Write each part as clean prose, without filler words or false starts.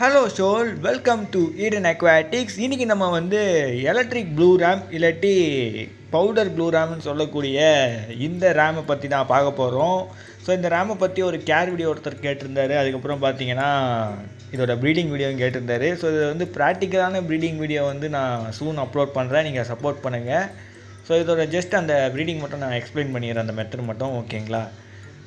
Hello ஷோல், welcome to Eden Aquatics. இன்றைக்கி நம்ம வந்து எலக்ட்ரிக் ப்ளூ ரேம் இல்லாட்டி பவுடர் ப்ளூ ரேம்னு சொல்லக்கூடிய இந்த ரேமை பற்றி தான் பார்க்க போகிறோம். ஸோ இந்த ரேமை பற்றி ஒரு கேர் வீடியோ ஒருத்தர் கேட்டிருந்தாரு. அதுக்கப்புறம் பார்த்தீங்கன்னா இதோட ப்ரீடிங் வீடியோவும் கேட்டிருந்தாரு. ஸோ இது வந்து ப்ராக்டிக்கலான ப்ரீடிங் வீடியோ வந்து நான் சூன் அப்லோட் பண்ணுறேன், நீங்கள் சப்போர்ட் பண்ணுங்கள். ஸோ இதோட ஜஸ்ட் அந்த ப்ரீடிங் மட்டும் நான் எக்ஸ்பிளைன் பண்ணிடுறேன், அந்த மெத்தட் மட்டும், ஓகேங்களா?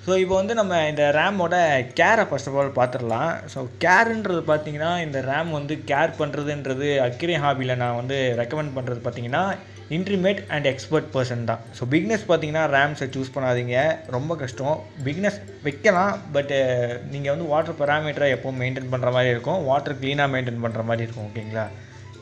ஸோ இப்போ வந்து நம்ம இந்த ரேமோட கேரை ஃபர்ஸ்ட் ஆஃப் ஆல் பார்த்துடலாம். ஸோ கேருன்றது பார்த்தீங்கன்னா, இந்த ரேம் வந்து கேர் பண்ணுறதுன்றது அக்ரி ஹாபியில் நான் வந்து ரெக்கமெண்ட் பண்ணுறது பார்த்தீங்கன்னா இன்ட்ரிமேட் அண்ட் எக்ஸ்பர்ட் பர்சன் தான். ஸோ பிக்னஸ் பார்த்தீங்கன்னா ரேம்ஸை சூஸ் பண்ணாதீங்க, ரொம்ப கஷ்டம். பிக்னஸ் வைக்கலாம், பட்டு நீங்கள் வந்து வாட்டர் பெராமீட்டரை எப்போவும் மெயின்டைன் பண்ணுற மாதிரி இருக்கும், வாட்டர் க்ளீனாக மெயின்டைன் பண்ணுற மாதிரி இருக்கும், ஓகேங்களா?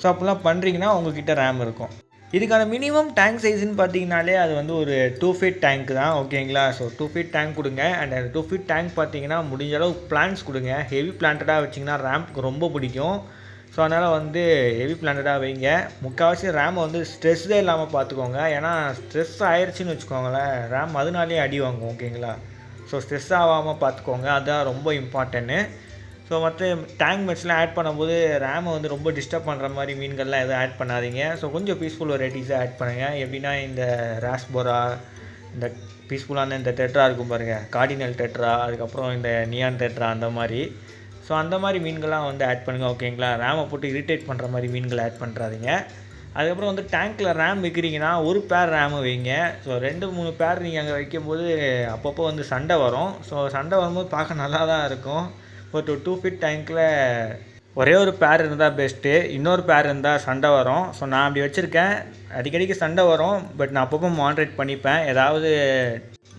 ஸோ அப்படிலாம் பண்ணுறீங்கன்னா உங்கள்கிட்ட ரேம் இருக்கும். இதுக்கான மினிமம் டேங்க் சைஸ்ன்னு பார்த்தீங்கனாலே அது வந்து ஒரு 2 ஃபீட் டேங்க் தான், ஓகேங்களா? ஸோ 2 ஃபீட் டேங்க் கொடுங்க. அண்ட் அந்த 2 ஃபீட் டேங்க் பார்த்தீங்கன்னா முடிஞ்ச அளவு பிளான்ட்ஸ் கொடுங்க. ஹெவி பிளான்டடாக வச்சிங்கன்னா ரேம்க்கு ரொம்ப பிடிக்கும். ஸோ அதனால் வந்து ஹெவி பிளான்டடாக வைங்க. முக்கால்வாசி ரேமை வந்து ஸ்ட்ரெஸ்ஸே இல்லாமல் பார்த்துக்கோங்க. ஏன்னா ஸ்ட்ரெஸ் ஆயிடுச்சுன்னு வச்சுக்கோங்களேன், ரேம் அதனாலே அடி வாங்கும், ஓகேங்களா? ஸோ ஸ்ட்ரெஸ் ஆகாமல் பார்த்துக்கோங்க, அதுதான் ரொம்ப இம்பார்ட்டன்ட்டு. ஸோ மற்ற டேங்க் மெட்ஸ்லாம் ஆட் பண்ணும்போது ரேமை வந்து ரொம்ப டிஸ்டர்ப் பண்ணுற மாதிரி மீன்கள்லாம் எதுவும் ஆட் பண்ணாதீங்க. ஸோ கொஞ்சம் பீஸ்ஃபுல் வெரைட்டிஸாக ஆட் பண்ணுங்கள். எப்படின்னா இந்த ராஸ்போரா, இந்த பீஸ்ஃபுல்லான இந்த டெட்ரா இருக்கும் பாருங்கள், கார்டினல் டெட்ரா, அதுக்கப்புறம் இந்த நியான் டெட்ரா, அந்த மாதிரி. ஸோ அந்த மாதிரி மீன்கள்லாம் வந்து ஆட் பண்ணுங்கள், ஓகேங்களா? ரேமை போட்டு இரிட்டேட் பண்ணுற மாதிரி மீன்களை ஆட் பண்ணுறாதீங்க. அதுக்கப்புறம் வந்து டேங்க்கில் ரேம் வைக்கிறீங்கன்னா ஒரு பேர் ரேமு வைங்க. ஸோ 2-3 பேர் நீங்கள் அங்கே வைக்கும்போது அப்பப்போ வந்து சண்டை வரும். ஸோ சண்டை வரும்போது பார்க்க நல்லா தான் இருக்கும். ஒரு 2 ஃபீட் டேங்க்கில் ஒரே ஒரு பேர் இருந்தால் பெஸ்ட்டு, இன்னொரு பேர் இருந்தால் சண்டை வரும். ஸோ நான் அப்படி வச்சுருக்கேன், அடிக்கடிக்கு சண்டை வரும், பட் நான் அப்பப்போ மானிட்டர் பண்ணிப்பேன்.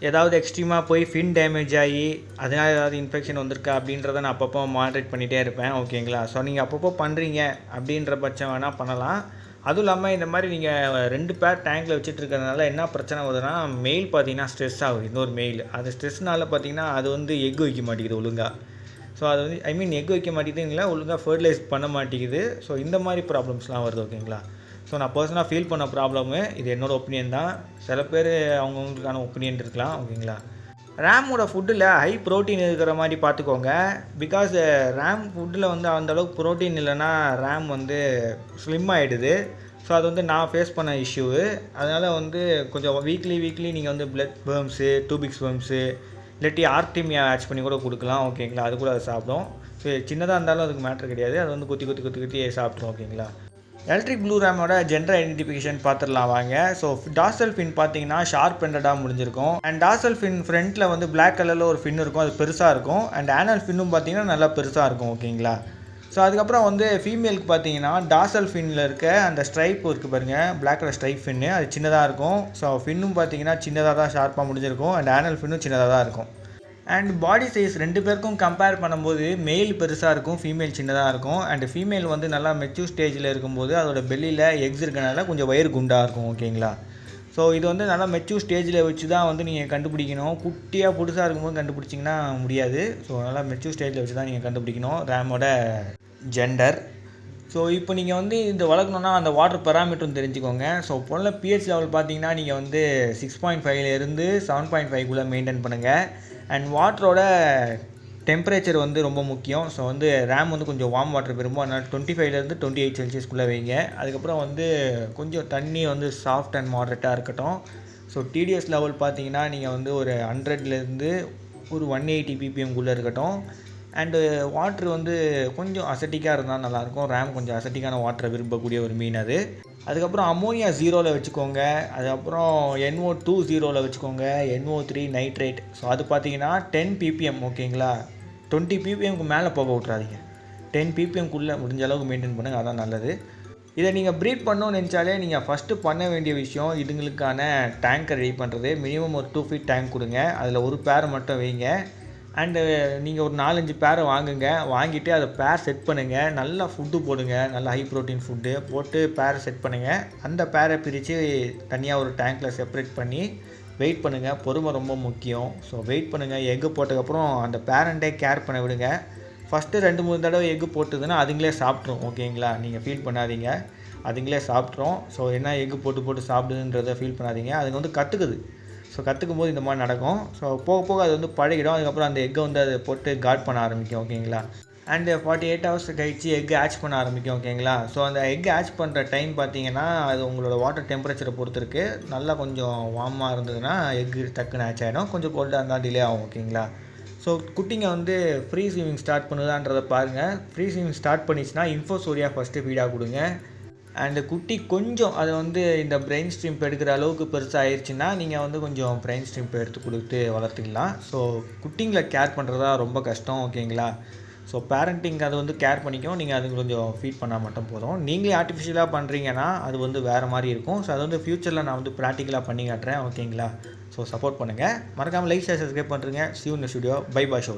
ஏதாவது எக்ஸ்ட்ரீமாக போய் ஃபின் டேமேஜ் ஆகி அதனால் ஏதாவது இன்ஃபெக்ஷன் வந்திருக்கா அப்படின்றத நான் அப்பப்போ மானிட்டர் பண்ணிகிட்டே இருப்பேன், ஓகேங்களா? ஸோ நீங்கள் அப்பப்போ பண்ணுறீங்க அப்படின்ற பட்சம் வேணால் பண்ணலாம். அதுவும் இல்லாமல் இந்த மாதிரி நீங்கள் 2 பேர் டேங்க்கில் வச்சுட்டு இருக்கிறதுனால என்ன பிரச்சனை வருதுன்னா, மெயில் பார்த்தீங்கன்னா ஸ்ட்ரெஸ் ஆகுது. இன்னொரு மெயில் அது ஸ்ட்ரெஸ்னால பார்த்தீங்கன்னா அது வந்து எக் வைக்க மாட்டேங்குது ஒழுங்காக. ஸோ அது வந்து எக் வைக்க மாட்டேங்குதுங்களா, ஒழுங்காக ஃபர்டிலைஸ் பண்ண மாட்டேங்குது. ஸோ இந்த மாதிரி ப்ராப்ளம்ஸ்லாம் வருது, ஓகேங்களா? ஸோ நான் பர்சனலாக ஃபீல் பண்ண ப்ராப்ளமு இது, என்னோடய ஒப்பீனியன் தான். சில பேர் அவங்கவுங்களுக்கான ஒப்பீனியன் இருக்கலாம், ஓகேங்களா? ரேமோட ஃபுட்டில் ஹை ப்ரோட்டீன் இருக்கிற மாதிரி பார்த்துக்கோங்க. பிகாஸ் ரேம் ஃபுட்டில் வந்து அந்தளவுக்கு ப்ரோட்டீன் இல்லைன்னா ரேம் வந்து ஸ்லிம் ஆகிடுது. ஸோ அது வந்து நான் ஃபேஸ் பண்ண இஷ்யூவு. அதனால் வந்து கொஞ்சம் வீக்லி நீங்கள் வந்து பிளட் வேர்ம்ஸு, டூபிக்ஸ் வேர்ம்ஸு இல்லாட்டி ஆர்டிமியா ஆட்ச் பண்ணி கூட கொடுக்கலாம், ஓகேங்களா? அது கூட அது சாப்பிடும். ஸோ சின்னதாக இருந்தாலும் அதுக்கு மேட்ரு கிடையாது, அது வந்து குத்தி சாப்பிட்ரும், ஓகேங்களா? எலக்ட்ரிக் ப்ளூ ரேமோட ஜெண்டர் ஐடென்டிஃபிகேஷன் பார்த்துடலாம் வாங்க. ஸோ டார்சல் ஃபின் பார்த்தீங்கன்னா ஷார்ப் எண்டடாக முடிஞ்சிருக்கும். அண்ட் டார்சல் ஃபின் ஃப்ரண்ட்டில் வந்து பிளாக் கலரில் ஒரு ஃபின் இருக்கும், அது பெருசாக இருக்கும். அண்ட் ஆனல் ஃபின்னும் பார்த்தீங்கன்னா நல்லா பெருசாக இருக்கும், ஓகேங்களா? ஸோ அதுக்கப்புறம் வந்து ஃபீமேலுக்கு பார்த்தீங்கன்னா டார்சல் ஃபின்னில் இருக்க அந்த ஸ்ட்ரைப் இருக்குது பாருங்கள், பிளாக் கலர் ஸ்ட்ரைப் ஃபின்னு, அது சின்னதாக இருக்கும். ஸோ ஃபின்னும் பார்த்தீங்கன்னா சின்னதாக தான் ஷார்ப்பாக முடிஞ்சிருக்கும். அண்ட் ஆனல் ஃபின்னும் சின்னதாக தான் இருக்கும். அண்ட் பாடி சைஸ் 2 பேருக்கும் கம்பேர் பண்ணும்போது மேல் பெருசாக இருக்கும், ஃபீமேல் சின்னதாக இருக்கும். அண்ட் ஃபீமேல் வந்து நல்லா மெச்சூர் ஸ்டேஜில் இருக்கும்போது அதோட பெல்லியில் எக்ஸ் இருக்கனால கொஞ்சம் வயிறு குண்டாக இருக்கும், ஓகேங்களா? ஸோ இது வந்து நல்லா மெச்சூர் ஸ்டேஜில் வச்சு தான் வந்து நீங்கள் கண்டுபிடிக்கணும். குட்டியாக புதுசாக இருக்கும்போது கண்டுபிடிச்சிங்கன்னா முடியாது. ஸோ நல்லா மெச்சூர் ஸ்டேஜில் வச்சு தான் நீங்கள் கண்டுபிடிக்கணும் ரேமோட ஜெண்டர். ஸோ இப்போ நீங்கள் வந்து இந்த வளர்க்கணுன்னா அந்த வாட்டர் பெராமீட்டரும் தெரிஞ்சுக்கோங்க. ஸோ பொருள பிஹெச் லெவல் பார்த்தீங்கன்னா நீங்கள் வந்து 6.5லேருந்து 7.5குள்ளே மெயின்டைன் பண்ணுங்கள். அண்ட் வாட்டரோட டெம்பரேச்சர் வந்து ரொம்ப முக்கியம். ஸோ வந்து ரேம் வந்து கொஞ்சம் வார்ம் வாட்டர் விரும்பும், அதனால் 25லேருந்து 28 செல்சியஸ்குள்ளே வைங்க. அதுக்கப்புறம் வந்து கொஞ்சம் தண்ணி வந்து சாஃப்ட் அண்ட் மாடரேட்டாக இருக்கட்டும். ஸோ டிடிஎஸ் லெவல் பார்த்தீங்கன்னா நீங்கள் வந்து ஒரு 100லேருந்து ஒரு 180 ppmகுள்ளே இருக்கட்டும். அண்டு வாட்ரு வந்து கொஞ்சம் அசட்டிக்காக இருந்தால் நல்லாயிருக்கும். ரேம் கொஞ்சம் அசட்டிக்கான வாட்டரை விரும்பக்கூடிய ஒரு மீன் அது. அதுக்கப்புறம் அமோனியா 0ல் வச்சுக்கோங்க. அதுக்கப்புறம் NO2 0ல் வச்சுக்கோங்க. NO3 nitrate. ஸோ அது பார்த்தீங்கன்னா 10 ppm, ஓகேங்களா? 20 ppmக்கு மேலே போக விட்றாதீங்க. 10 ppmக்குள்ளே முடிஞ்ச அளவுக்கு மெயின்டைன் பண்ணுங்கள், அதான் நல்லது. இதை நீங்கள் ப்ரீட் பண்ணணும்னு நினச்சாலே நீங்கள் ஃபஸ்ட்டு பண்ண வேண்டிய விஷயம் இதுங்களுக்கான டேங்கை ரெடி பண்ணுறது. மினிமம் ஒரு 2 ஃபீட் டேங்க் கொடுங்க, அதில் ஒரு பேர் மட்டும் வைங்க. அண்டு நீங்கள் ஒரு 4-5 பேரை வாங்குங்க, வாங்கிட்டு அதை பேர் செட் பண்ணுங்கள். நல்லா ஃபுட்டு போடுங்க, நல்லா ஹை ப்ரோட்டீன் ஃபுட்டு போட்டு பேரை செட் பண்ணுங்கள். அந்த பேரை பிரித்து தனியாக ஒரு டேங்க்கில் செப்பரேட் பண்ணி வெயிட் பண்ணுங்கள். பொறுமை ரொம்ப முக்கியம். ஸோ வெயிட் பண்ணுங்கள். எக்கு போட்டதுக்கப்புறம் அந்த பேரண்ட்டே கேர் பண்ண விடுங்க. ஃபஸ்ட்டு 2-3 தடவை எக்கு போட்டுதுன்னா அதுங்களே சாப்பிட்ரும், ஓகேங்களா? நீங்கள் ஃபீல் பண்ணாதீங்க, அதுங்களே சாப்பிட்ரும். ஸோ என்ன எக்கு போட்டு சாப்பிடுதுன்றதை ஃபீல் பண்ணாதீங்க, அதுங்க வந்து கற்றுக்குது. ஸோ கற்றுக்கும் போது இந்த மாதிரி நடக்கும். ஸோ போக அது வந்து பழகிடும். அதுக்கப்புறம் அந்த எக்கை வந்து அதை போட்டு காட் பண்ண ஆரம்பிக்கும், ஓகேங்களா? அண்டு 48 ஹவர்ஸ் கழிச்சு எக் ஹேட்ச் பண்ண ஆரம்பிக்கும். ஓகேங்களா? ஸோ அந்த எக் ஹேட்ச் பண்ணுற டைம் பார்த்தீங்கன்னா அது உங்களோட வாட்டர் டெம்பரேச்சரை பொறுத்து இருக்குது. நல்லா கொஞ்சம் வார்மாக இருந்ததுன்னா எக்கு டக்குன்னு ஹேட்ச் ஆகிடும். கொஞ்சம் கோல்டாக இருந்தால் டிலே ஆகும். ஓகேங்களா? ஸோ குட்டிங்க வந்து ஃப்ரீ ஸ்விமிங் ஸ்டார்ட் பண்ணுதான்றதை பாருங்கள். ஃப்ரீ ஸ்விமிங் ஸ்டார்ட் பண்ணிச்சுன்னா இன்ஃபோசோரியா ஃபஸ்ட்டு ஃபீடாக கொடுங்க. அண்டு குட்டி கொஞ்சம் அதை வந்து இந்த பிரெயின் ஸ்ட்ரிம்ப் எடுக்கிற அளவுக்கு பெருசாக ஆயிடுச்சுன்னா நீங்கள் வந்து கொஞ்சம் பிரெயின் ஸ்ட்ரிம்ப் எடுத்து கொடுத்து வளர்த்துக்கலாம். ஸோ குட்டிங்களை கேர் பண்ணுறதா ரொம்ப கஷ்டம். ஓகேங்களா? ஸோ பேரண்டிங் அது வந்து கேர் பண்ணிக்கும். நீங்கள் அதுக்கு கொஞ்சம் ஃபீட் பண்ணால் மட்டும் போதும். நீங்களே ஆர்டிஃபிஷியலாக பண்ணுறீங்கன்னா அது வந்து வேறு மாதிரி இருக்கும். ஸோ அது வந்து ஃப்யூச்சரில் நான் வந்து ப்ராக்டிக்கலாக பண்ணி காட்டுறேன். ஓகேங்களா? ஸோ சப்போர்ட் பண்ணுங்கள். மறக்காமல் லைக் ஷேர் சப்ஸ்கிரைப் பண்ணுறீங்க. See you in the studio. Bye bye show.